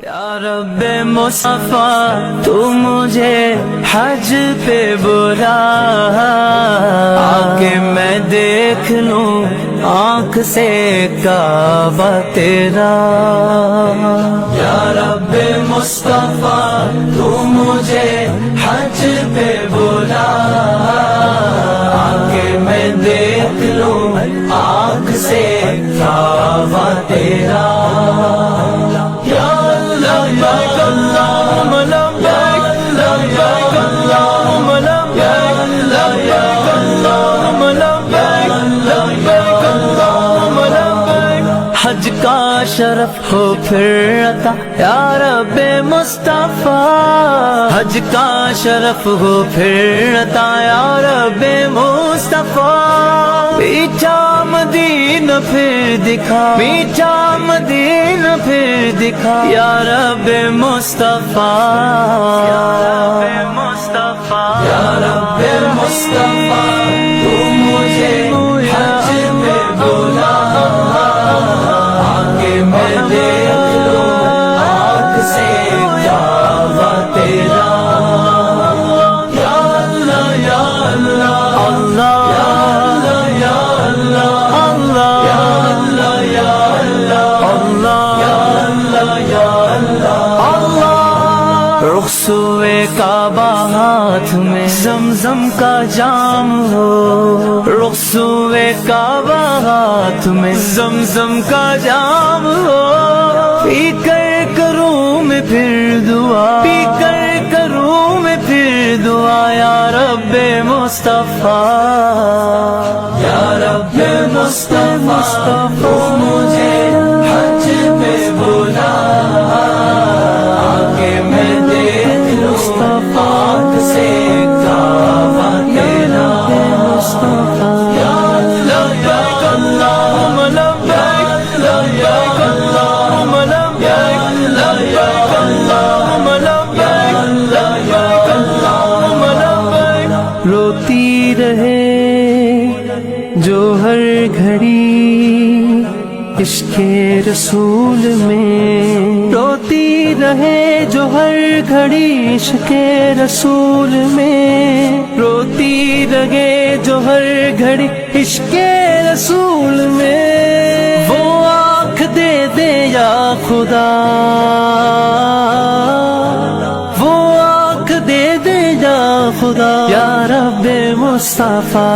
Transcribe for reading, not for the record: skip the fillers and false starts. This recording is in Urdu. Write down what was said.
یا رب مصطفیٰ تو مجھے حج پہ بلا، آکے میں دیکھ لوں آنکھ سے کعبہ تیرا۔ یا رب مصطفیٰ تو مجھے حج پہ بلا، آکے میں دیکھ لوں آنکھ سے کعبہ تیرا۔ لبیک اللہم لبیک، لبیک اللہم لبیک، لبیک اللہم لبیک، لبیک اللہم لبیک۔ حج کا شرف ہو پھر عطا یا رب مصطفیٰ، حج کا شرف ہو پھر عطا یا رب مصطفیٰ۔ میٹھا مدینہ پھر دکھا، میٹھا مدینہ پھر دکھا یا رب مصطفیٰ، یا رب مصطفیٰ، یا رب مصطفیٰ تو مجھے حج پہ بلا، آکے میں دیکھ لوں آنکھ سے کعبہ تیرا۔ یا اللہ یا اللہ اللہ، یا اللہ اللہ، یا اللہ یا اللہ اللہ، یا اللہ اللہ۔ رخسوئے کعبہ ہاتھ میں زمزم کا جام ہو، رخسوئے کعبہ ہاتھ میں زمزم کا جام ہو، پی کر کروں میں پھر دعا، پی کر کروں میں پھر دعا یا رب مصطفیٰ، یا رب مصطفیٰ تو مجھے حج پہ بلا، آکے میں دیکھ لوں آنکھ سے کعبہ تیرا۔ یا لبیک اللہم لبیک، لبیک اللہم لبیک، لبیک اللہم لبیک، لبیک اللہم لبیک۔ روتی رہے جو ہر گھڑی عشق رسول میں، روتی رہے جو ہر گھڑی عشق رسول میں، روتی رہے جو ہر گھڑی عشق رسول میں۔ وہ آنکھ دے دے یا خدا، وہ آنکھ دے دے یا خدا یا رب مصطفیٰ۔